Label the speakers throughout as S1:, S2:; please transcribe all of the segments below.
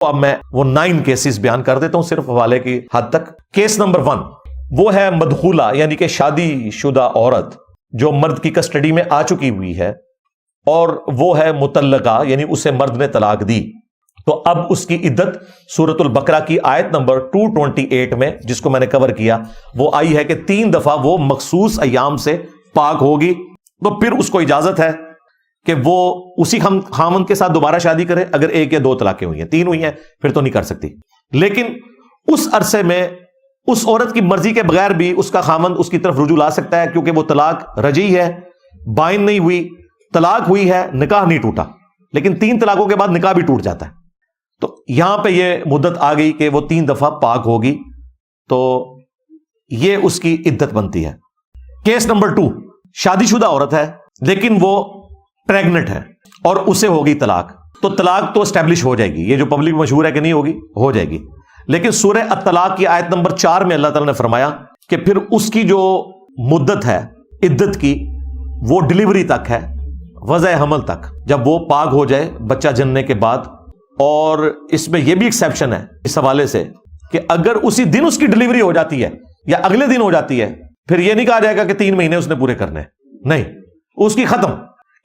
S1: اب میں وہ 9 کیسز بیان کر دیتا ہوں صرف حوالے کی حد تک۔ کیس نمبر 1 وہ ہے مدخولہ، یعنی کہ شادی شدہ عورت جو مرد کی کسٹڈی میں آ چکی ہوئی ہے اور وہ ہے مطلقہ، یعنی اسے مرد نے طلاق دی، تو اب اس کی عدت سورۃ البقرہ کی آیت نمبر 228 میں، جس کو میں نے کور کیا، وہ آئی ہے کہ 3 دفعہ وہ مخصوص ایام سے پاک ہوگی، تو پھر اس کو اجازت ہے کہ وہ اسی خامند کے ساتھ دوبارہ شادی کرے اگر 1 یا 2 طلاقیں ہوئی ہیں، 3 ہوئی ہیں پھر تو نہیں کر سکتی۔ لیکن اس عرصے میں اس عورت کی مرضی کے بغیر بھی اس کا خامند اس کی طرف رجوع لا سکتا ہے، کیونکہ وہ طلاق رجعی ہے، بائن نہیں ہوئی، طلاق ہوئی ہے، نکاح نہیں ٹوٹا، لیکن 3 طلاقوں کے بعد نکاح بھی ٹوٹ جاتا ہے۔ تو یہاں پہ یہ مدت آ گئی کہ وہ 3 دفعہ پاک ہوگی، تو یہ اس کی عدت بنتی ہے۔ کیس نمبر 2 شادی شدہ عورت ہے لیکن وہ پریگننٹ ہے اور اسے ہوگی طلاق، تو طلاق تو اسٹیبلش ہو جائے گی، یہ جو پبلک مشہور ہے کہ نہیں ہوگی، ہو جائے گی۔ لیکن سورہ الطلاق کی آیت نمبر 4 میں اللہ تعالیٰ نے فرمایا کہ پھر اس کی جو مدت ہے عدت کی وہ ڈیلیوری تک ہے، وضع حمل تک، جب وہ پاک ہو جائے بچہ جننے کے بعد۔ اور اس میں یہ بھی ایکسیپشن ہے اس حوالے سے کہ اگر اسی دن اس کی ڈیلیوری ہو جاتی ہے یا اگلے دن ہو جاتی ہے، پھر یہ نہیں کہا جائے گا کہ 3 مہینے اس نے پورے کرنے، نہیں، اس کی ختم،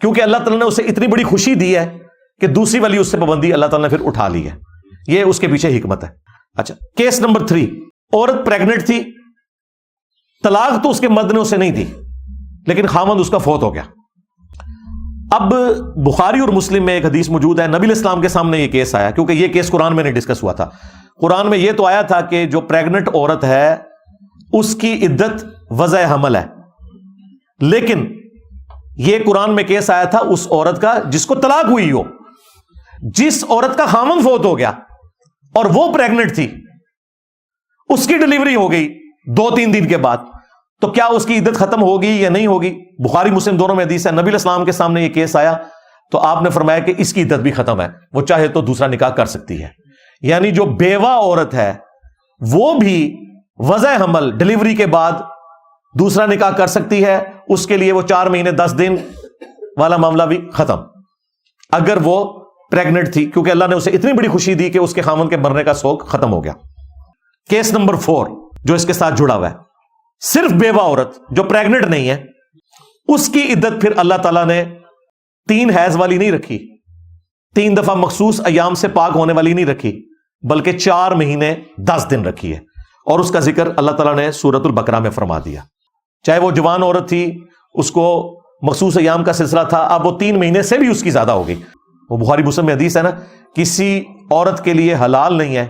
S1: کیونکہ اللہ تعالیٰ نے اسے اتنی بڑی خوشی دی ہے کہ دوسری والی اس سے پابندی اللہ تعالیٰ نے پھر اٹھا لی ہے، یہ اس کے پیچھے حکمت ہے۔ اچھا، کیس نمبر 3 عورت پریگننٹ تھی، طلاق تو اس کے مرد نے اسے نہیں دی، لیکن خامند اس کا فوت ہو گیا۔ اب بخاری اور مسلم میں ایک حدیث موجود ہے، نبی علیہ السلام کے سامنے یہ کیس آیا، کیونکہ یہ کیس قرآن میں نہیں ڈسکس ہوا تھا۔ قرآن میں یہ تو آیا تھا کہ جو پریگننٹ عورت ہے اس کی عدت وضع حمل ہے، لیکن یہ قرآن میں کیس آیا تھا اس عورت کا جس کو طلاق ہوئی ہو، جس عورت کا خامند فوت ہو گیا اور وہ پریگننٹ تھی، اس کی ڈیلیوری ہو گئی 2-3 دن کے بعد، تو کیا اس کی عدت ختم ہوگی یا نہیں ہوگی؟ بخاری مسلم دونوں میں حدیث ہے، نبی علیہ السلام کے سامنے یہ کیس آیا تو آپ نے فرمایا کہ اس کی عدت بھی ختم ہے، وہ چاہے تو دوسرا نکاح کر سکتی ہے۔ یعنی جو بیوہ عورت ہے وہ بھی وضع حمل ڈیلیوری کے بعد دوسرا نکاح کر سکتی ہے، اس کے لیے وہ 4 مہینے 10 دن والا معاملہ بھی ختم، اگر وہ پریگننٹ تھی، کیونکہ اللہ نے اسے اتنی بڑی خوشی دی کہ اس کے خامن کے مرنے کا شوق ختم ہو گیا۔ کیس نمبر 4 جو اس کے ساتھ جڑا ہوا ہے، صرف بیوہ عورت جو پریگننٹ نہیں ہے، اس کی عدت پھر اللہ تعالیٰ نے 3 حیض والی نہیں رکھی، 3 دفعہ مخصوص ایام سے پاک ہونے والی نہیں رکھی، بلکہ 4 مہینے 10 دن رکھی ہے، اور اس کا ذکر اللہ تعالیٰ نے سورۃ البقرہ میں فرما دیا۔ چاہے وہ جوان عورت تھی، اس کو مخصوص ایام کا سلسلہ تھا، اب وہ 3 مہینے سے بھی اس کی زیادہ ہو گئی۔ وہ بخاری مسلم میں حدیث ہے نا، کسی عورت کے لیے حلال نہیں ہے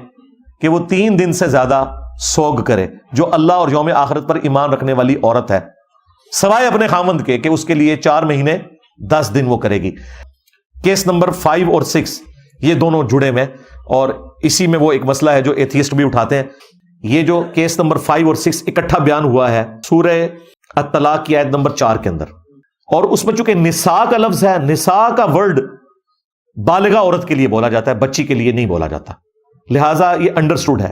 S1: کہ وہ 3 دن سے زیادہ سوگ کرے، جو اللہ اور یوم آخرت پر ایمان رکھنے والی عورت ہے، سوائے اپنے خامند کے کہ اس کے لیے 4 مہینے 10 دن وہ کرے گی۔ کیس نمبر 5 اور 6 یہ دونوں جڑے میں، اور اسی میں وہ ایک مسئلہ ہے جو ایتھیسٹ بھی اٹھاتے ہیں۔ یہ جو کیس نمبر 5 اور 6 اکٹھا بیان ہوا ہے سورہ الطلاق کی آیت نمبر 4 کے اندر، اور اس میں چونکہ نساء کا لفظ ہے، نساء کا ورڈ بالغہ عورت کے لیے بولا جاتا ہے، بچی کے لیے نہیں بولا جاتا، لہٰذا یہ انڈرسٹوڈ ہے۔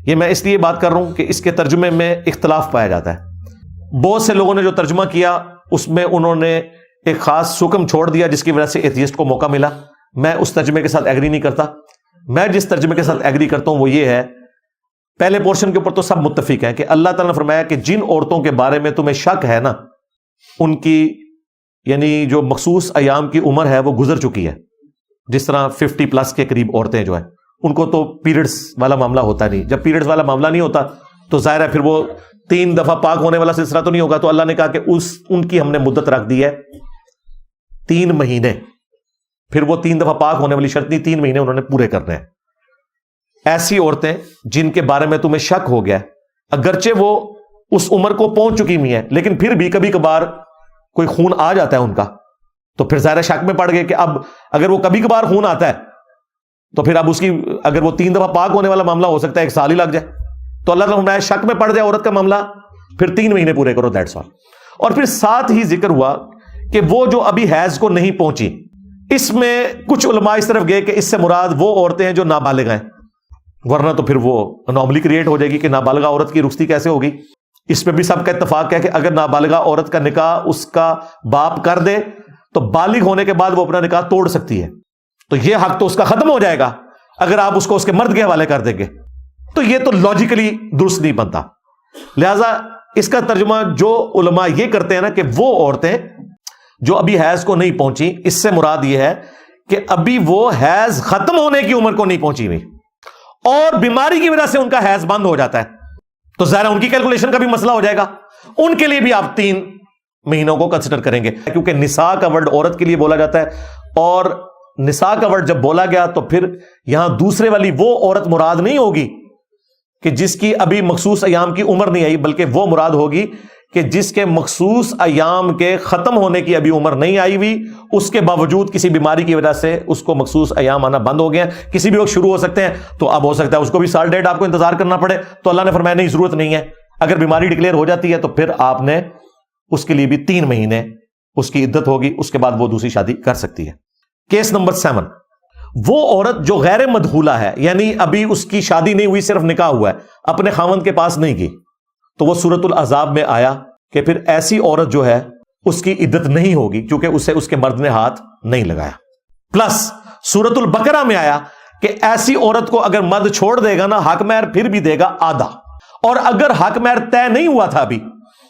S1: یہ میں اس لیے بات کر رہا ہوں کہ اس کے ترجمے میں اختلاف پایا جاتا ہے۔ بہت سے لوگوں نے جو ترجمہ کیا اس میں انہوں نے ایک خاص حکم چھوڑ دیا جس کی وجہ سے ایتھیسٹ کو موقع ملا۔ میں اس ترجمے کے ساتھ ایگری نہیں کرتا۔ میں جس ترجمے کے ساتھ ایگری کرتا ہوں وہ یہ ہے، پہلے پورشن کے اوپر تو سب متفق ہیں کہ اللہ تعالیٰ نے فرمایا کہ جن عورتوں کے بارے میں تمہیں شک ہے نا، ان کی یعنی جو مخصوص ایام کی عمر ہے وہ گزر چکی ہے، جس طرح 50+ کے قریب عورتیں جو ہیں ان کو تو پیریڈز والا معاملہ ہوتا نہیں، جب پیریڈز والا معاملہ نہیں ہوتا تو ظاہر ہے پھر وہ 3 دفعہ پاک ہونے والا سلسلہ تو نہیں ہوگا، تو اللہ نے کہا کہ ان کی ہم نے مدت رکھ دی ہے 3 مہینے، پھر وہ 3 دفعہ پاک ہونے والی شرط نہیں، 3 مہینے انہوں نے پورے کرنے ہیں۔ ایسی عورتیں جن کے بارے میں تمہیں شک ہو گیا، اگرچہ وہ اس عمر کو پہنچ چکی ہوئی ہیں لیکن پھر بھی کبھی کبھار کوئی خون آ جاتا ہے ان کا، تو پھر ظاہر شک میں پڑ گئے کہ اب اگر وہ کبھی کبھار خون آتا ہے تو پھر اب اس کی اگر وہ 3 دفعہ پاک ہونے والا معاملہ ہو سکتا ہے 1 سال ہی لگ جائے، تو اللہ تعالیٰ نے شک میں پڑ جائے عورت کا معاملہ، پھر 3 مہینے پورے کرو، دیٹس آل۔ اور پھر ساتھ ہی ذکر ہوا کہ وہ جو ابھی حیض کو نہیں پہنچی، اس میں کچھ علماء اس طرف گئے کہ اس سے مراد وہ عورتیں ہیں جو نابالغ ہیں، ورنہ تو پھر وہ انوملی کریٹ ہو جائے گی کہ نابالغہ عورت کی رخصتی کیسے ہوگی۔ اس پہ بھی سب کا اتفاق ہے کہ اگر نابالغہ عورت کا نکاح اس کا باپ کر دے تو بالغ ہونے کے بعد وہ اپنا نکاح توڑ سکتی ہے، تو یہ حق تو اس کا ختم ہو جائے گا، اگر آپ اس کو اس کے مرد کے حوالے کر دیں گے تو یہ تو لاجیکلی درست نہیں بنتا. لہذا اس کا ترجمہ جو علماء یہ کرتے ہیں نا کہ وہ عورتیں جو ابھی حیض کو نہیں پہنچی، اس سے مراد یہ ہے کہ ابھی وہ حیض ختم ہونے کی عمر کو نہیں پہنچی ہوئی اور بیماری کی وجہ سے ان کا حیض بند ہو جاتا ہے، تو ظاہر ان کی کیلکولیشن کا بھی مسئلہ ہو جائے گا. ان کے لیے بھی آپ 3 مہینوں کو کنسیڈر کریں گے، کیونکہ نساء کا ورڈ عورت کے لیے بولا جاتا ہے، اور نساء کا ورڈ جب بولا گیا تو پھر یہاں دوسرے والی وہ عورت مراد نہیں ہوگی کہ جس کی ابھی مخصوص ایام کی عمر نہیں آئی، بلکہ وہ مراد ہوگی کہ جس کے مخصوص ایام کے ختم ہونے کی ابھی عمر نہیں آئی ہوئی، اس کے باوجود کسی بیماری کی وجہ سے اس کو مخصوص ایام آنا بند ہو گئے ہیں. کسی بھی وقت شروع ہو سکتے ہیں، تو اب ہو سکتا ہے اس کو بھی سال ڈیڑھ آپ کو انتظار کرنا پڑے، تو اللہ نے فرمایا نہیں، ضرورت نہیں ہے. اگر بیماری ڈکلیئر ہو جاتی ہے تو پھر آپ نے اس کے لیے بھی 3 مہینے اس کی عدت ہوگی، اس کے بعد وہ دوسری شادی کر سکتی ہے. کیس نمبر 7، وہ عورت جو غیر مدخولہ ہے، یعنی ابھی اس کی شادی نہیں ہوئی، صرف نکاح ہوا ہے، اپنے خاوند کے پاس نہیں گئی، تو وہ سورۃ الاحزاب میں آیا کہ پھر ایسی عورت جو ہے اس کی عدت نہیں ہوگی کیونکہ اسے اس کے مرد نے ہاتھ نہیں لگایا. پلس سورۃ البقرہ میں آیا کہ ایسی عورت کو اگر مرد چھوڑ دے گا نا، حق مہر پھر بھی دے گا آدھا، اور اگر حق مہر طے نہیں ہوا تھا، ابھی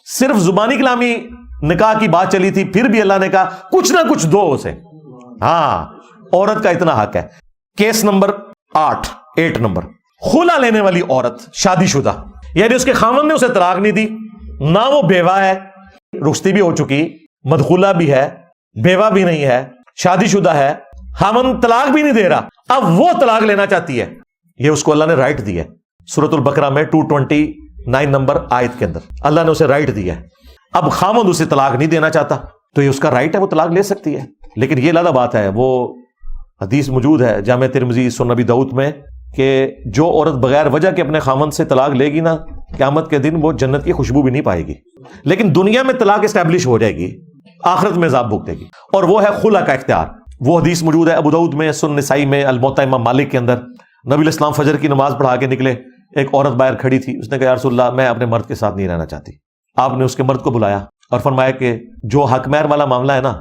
S1: صرف زبانی کلامی نکاح کی بات چلی تھی، پھر بھی اللہ نے کہا کچھ نہ کچھ دو اسے. ہاں، عورت کا اتنا حق ہے. کیس نمبر 8 نمبر، خلا لینے والی عورت شادی شدہ، یعنی اس کے خاوند نے اسے طلاق نہیں دی، نہ وہ بیوہ ہے، رخصتی بھی ہو چکی، مدخولہ بھی ہے، بیوہ بھی نہیں ہے، شادی شدہ ہے، خاوند طلاق بھی نہیں دے رہا، اب وہ طلاق لینا چاہتی ہے. یہ اس کو اللہ نے رائٹ دی ہے. سورۃ البقرہ میں 229 نمبر آیت کے اندر اللہ نے اسے رائٹ دیا ہے. اب خاوند اسے طلاق نہیں دینا چاہتا تو یہ اس کا رائٹ ہے، وہ طلاق لے سکتی ہے. لیکن یہ علیحدہ بات ہے، وہ حدیث موجود ہے جامع ترمذی سنن ابی داؤد میں کہ جو عورت بغیر وجہ کے اپنے خاوند سے طلاق لے گی نا، قیامت کے دن وہ جنت کی خوشبو بھی نہیں پائے گی، لیکن دنیا میں طلاق اسٹیبلش ہو جائے گی، آخرت میں عذاب بھگتے گی. اور وہ ہے خلا کا اختیار. وہ حدیث موجود ہے ابو داؤد میں، سنن نسائی میں، الموطا امام مالک کے اندر. نبی علیہ السلام فجر کی نماز پڑھا کے نکلے، ایک عورت باہر کھڑی تھی، اس نے کہا یا رسول اللہ، میں اپنے مرد کے ساتھ نہیں رہنا چاہتی. آپ نے اس کے مرد کو بلایا اور فرمایا کہ جو حق مہر والا معاملہ ہے نا،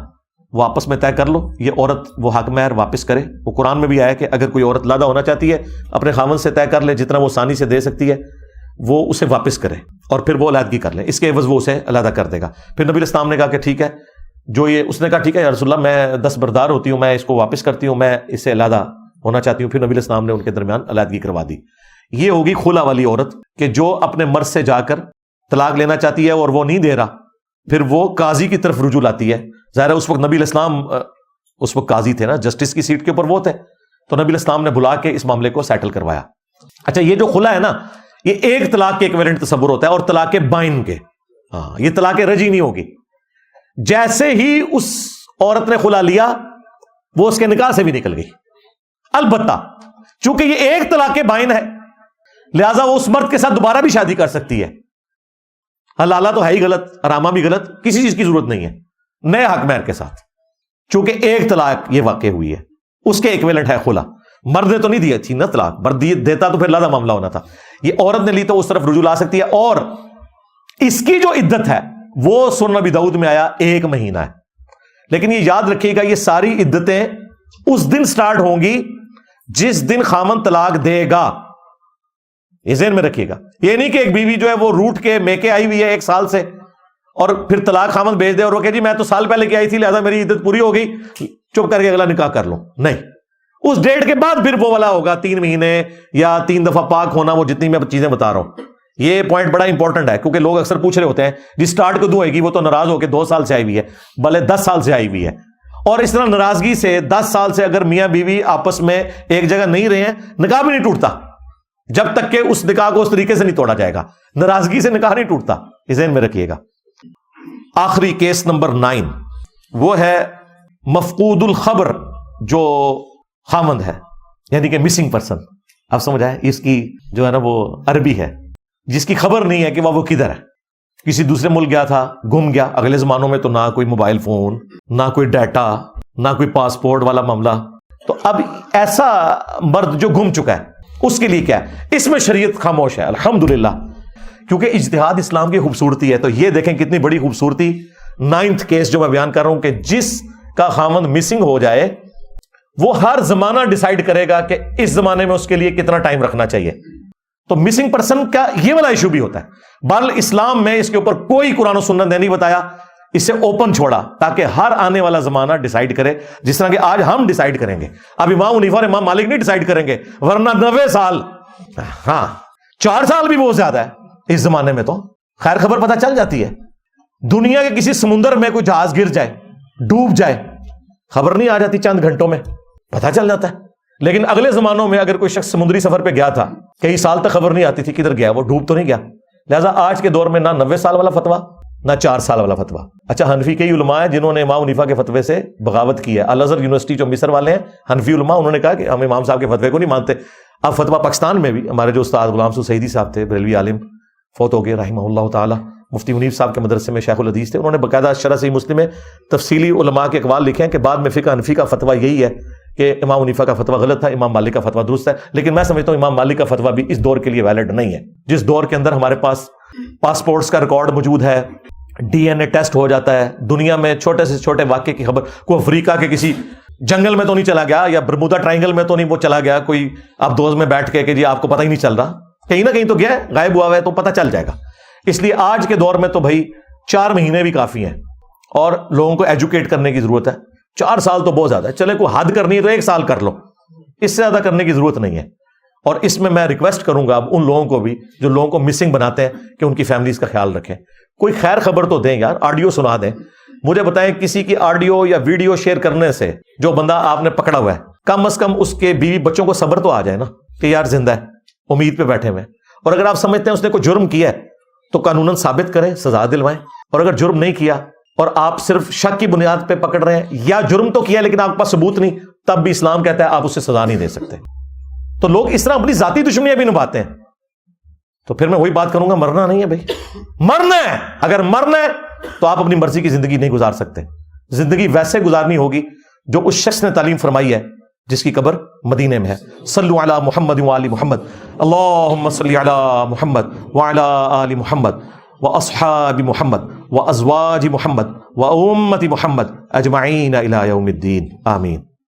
S1: وہ آپس میں طے کر لو، یہ عورت وہ حق مہر واپس کرے. وہ قرآن میں بھی آیا کہ اگر کوئی عورت علیحدہ ہونا چاہتی ہے، اپنے خاوند سے طے کر لے، جتنا وہ آسانی سے دے سکتی ہے وہ اسے واپس کرے، اور پھر وہ علیحدگی کر لے، اس کے عوض وہ اسے علیحدہ کر دے گا. پھر نبی علیہ السلام نے کہا کہ ٹھیک ہے، جو یہ اس نے کہا ٹھیک ہے یا رسول اللہ، میں دستبردار ہوتی ہوں، میں اس کو واپس کرتی ہوں، میں اس سے علیحدہ ہونا چاہتی ہوں. پھر نبی علیہ السلام نے ان کے درمیان علیحدگی کروا دی. یہ ہوگی خلا والی عورت کہ جو اپنے مرد سے جا کر طلاق لینا چاہتی ہے اور وہ نہیں دے رہا، پھر وہ قاضی کی طرف رجوع لاتی ہے. ظاہر ہے اس وقت نبی علیہ السلام اس وقت قاضی تھے نا، جسٹس کی سیٹ کے اوپر وہ تھے، تو نبی علیہ السلام نے بلا کے اس معاملے کو سیٹل کروایا. اچھا، یہ جو خلا ہے نا، یہ ایک طلاق کے ایکویلنٹ تصور ہوتا ہے، اور طلاق بائن کے، ہاں، یہ طلاق رجعی نہیں ہوگی. جیسے ہی اس عورت نے خلا لیا، وہ اس کے نکاح سے بھی نکل گئی. البتہ چونکہ یہ ایک طلاق بائن ہے، لہذا وہ اس مرد کے ساتھ دوبارہ بھی شادی کر سکتی ہے. حلالہ تو ہے ہی غلط، حرامہ بھی غلط، کسی چیز کی ضرورت نہیں ہے، نئے حق مہر کے ساتھ. چونکہ ایک طلاق یہ واقع ہوئی ہے، اس کے ایکویلنٹ ہے خلا. مرد نے تو نہیں دی تھی نا طلاق، مرد دیتا تو پھر لادہ معاملہ ہونا تھا. یہ عورت نے لی تو اس طرف رجوع لا سکتی ہے. اور اس کی جو عدت ہے وہ سنن ابی داؤد میں آیا 1 مہینہ ہے. لیکن یہ یاد رکھیے گا، یہ ساری عدتیں اس دن سٹارٹ ہوں گی جس دن خامن طلاق دے گا. یہ ذہن میں رکھیے گا. یہ نہیں کہ ایک بیوی جو ہے وہ روٹ کے میکے آئی ہوئی ہے 1 سال سے، اور پھر طلاق خامن بھیج دے اور وہ کہ جی میں تو سال پہلے کی آئی تھی لہذا میری عدت پوری ہو گئی، چپ کر کے اگلا نکاح کر لو. نہیں، اس ڈیٹ کے بعد پھر وہ والا ہوگا 3 مہینے یا 3 دفعہ پاک ہونا، وہ جتنی میں چیزیں بتا رہا ہوں. یہ پوائنٹ بڑا امپورٹنٹ ہے، کیونکہ لوگ اکثر پوچھ رہے ہوتے ہیں جی سٹارٹ کدوں ہوئے گی، وہ تو ناراض ہو کے 2 سال سے آئی ہوئی ہے، بھلے 10 سال سے آئی ہوئی ہے. اور اس طرح ناراضگی سے 10 سال سے اگر میاں بیوی آپس میں ایک جگہ نہیں رہے ہیں، نکاح بھی نہیں ٹوٹتا جب تک کہ اس نکاح کو اس طریقے سے نہیں توڑا جائے گا. ناراضگی سے نکاح نہیں ٹوٹتا، یہ ذہن میں رکھیے گا. آخری کیس نمبر 9 وہ ہے مفقود الخبر، جو خامند ہے یعنی کہ مسنگ پرسن. آپ سمجھ آئے، اس کی جو ہے نا وہ عربی ہے، جس کی خبر نہیں ہے کہ وہ کدھر ہے، کسی دوسرے ملک گیا تھا، گم گیا. اگلے زمانوں میں تو نہ کوئی موبائل فون، نہ کوئی ڈیٹا، نہ کوئی پاسپورٹ والا معاملہ. تو اب ایسا مرد جو گم چکا ہے اس کے لیے کیا ہے؟ اس میں شریعت خاموش ہے الحمدللہ، کیونکہ اجتہاد اسلام کی خوبصورتی ہے. تو یہ دیکھیں کتنی بڑی خوبصورتی. 9th کیس جو میں بیان کر رہا ہوں کہ جس کا خامند مسنگ ہو جائے وہ ہر زمانہ ڈیسائیڈ کرے گا کہ اس زمانے میں اس کے لیے کتنا ٹائم رکھنا چاہیے. تو مسنگ پرسن کا یہ والا ایشو بھی ہوتا ہے. بل اسلام میں اس کے اوپر کوئی قرآن و سنت نے نہیں بتایا, اسے اوپن چھوڑا تاکہ ہر آنے والا زمانہ ڈیسائیڈ کرے, جس طرح کہ آج ہم ڈیسائیڈ کریں گے. اب امام حنیفہ اور امام مالک نہیں ڈیسائیڈ کریں گے, ورنہ 90 سال, ہاں 4 سال بھی بہت زیادہ ہے اس زمانے میں. تو خیر خبر پتہ چل جاتی ہے. دنیا کے کسی سمندر میں کوئی جہاز گر جائے, ڈوب جائے, خبر نہیں آ جاتی, چند گھنٹوں میں پتہ چل جاتا ہے. لیکن اگلے زمانوں میں اگر کوئی شخص سمندری سفر پہ گیا تھا, کئی سال تک خبر نہیں آتی تھی کدھر گیا, وہ ڈوب تو نہیں گیا. لہٰذا آج کے دور میں نہ 90 سال والا فتویٰ نہ 4 سال والا فتویٰ. اچھا, حنفی کئی علماء ہیں جنہوں نے امام حنیفہ کے فتوے سے بغاوت کی ہے. الازہر یونیورسٹی جو مصر والے ہیں, حنفی علماء, انہوں نے کہا کہ ہم امام صاحب کے فتوے کو نہیں مانتے. اب فتویٰ پاکستان میں بھی ہمارے جو استاد غلام سو سعیدی صاحب تھے, بریلوی عالم, فوت ہو گئے رحمہ اللہ تعالی, مفتی منیف صاحب کے مدرسے میں شیخ الحدیث تھے. انہوں نے باقاعدہ شرح صحیح مسلم میں تفصیلی علماء کے اقوال لکھے ہیں کہ بعد میں فقہ حنفی کا فتویٰ یہی ہے کہ امام حنیفہ کا فتویٰ غلط تھا, امام مالک کا فتویٰ درست ہے. لیکن میں سمجھتا ہوں امام مالک کا فتویٰ بھی اس دور کے لیے ویلڈ نہیں ہے, جس دور کے اندر ہمارے پاس پاسپورٹس کا ریکارڈ موجود ہے, ڈی این اے ٹیسٹ ہو جاتا ہے, دنیا میں چھوٹے سے چھوٹے واقعے کی خبر, کوئی افریقہ کے کسی جنگل میں تو نہیں چلا گیا, یا برمودا ٹرائنگل میں تو نہیں وہ چلا گیا کوئی اب دوست میں بیٹھ کے کہ جی آپ کو پتہ ہی نہیں چل رہا, کہیں نہ کہیں تو گیا, غائب ہوا ہے, تو پتہ چل جائے گا. اس لیے آج کے دور میں تو بھائی 4 مہینے بھی کافی ہیں, اور لوگوں کو ایجوکیٹ کرنے کی ضرورت ہے. 4 سال تو بہت زیادہ ہے, چلے کوئی حد کرنی ہے تو 1 سال کر لو, اس سے زیادہ کرنے کی ضرورت نہیں ہے. اور اس میں ریکویسٹ کروں گا اب ان لوگوں کو بھی جو لوگوں کو مسنگ بناتے ہیں کہ ان کی فیملیز کا خیال رکھیں. کوئی خیر خبر تو دیں یار, آڈیو سنا دیں. مجھے بتائیں کسی کی آڈیو یا ویڈیو شیئر کرنے سے جو بندہ آپ نے پکڑا ہوا ہے, کم از کم اس کے بیوی بچوں کو صبر تو آ جائے نا کہ یار زندہ ہے, امید پہ بیٹھے ہوئے. اور اگر آپ سمجھتے ہیں اس نے کوئی جرم کیا ہے تو قانوناً ثابت کریں, سزا دلوائیں. اور اگر جرم نہیں کیا اور آپ صرف شک کی بنیاد پہ پکڑ رہے ہیں, یا جرم تو کیا لیکن آپ کے پاس ثبوت نہیں, تب بھی اسلام کہتا ہے آپ اسے سزا نہیں دے سکتے. تو لوگ اس طرح اپنی ذاتی دشمنیاں بھی نبھاتے ہیں. تو پھر میں وہی بات کروں گا, مرنا نہیں ہے بھائی, مرنا ہے. اگر مرنا ہے تو آپ اپنی مرضی کی زندگی نہیں گزار سکتے. زندگی ویسے گزارنی ہوگی جو اس شخص نے تعلیم فرمائی ہے جس کی قبر مدینے میں ہے. صلو علی محمد وآل محمد, اللہم صلی علی محمد وعلی آل محمد واصحاب محمد وازواج محمد وامت محمد اجمعین الی یوم الدین, آمین.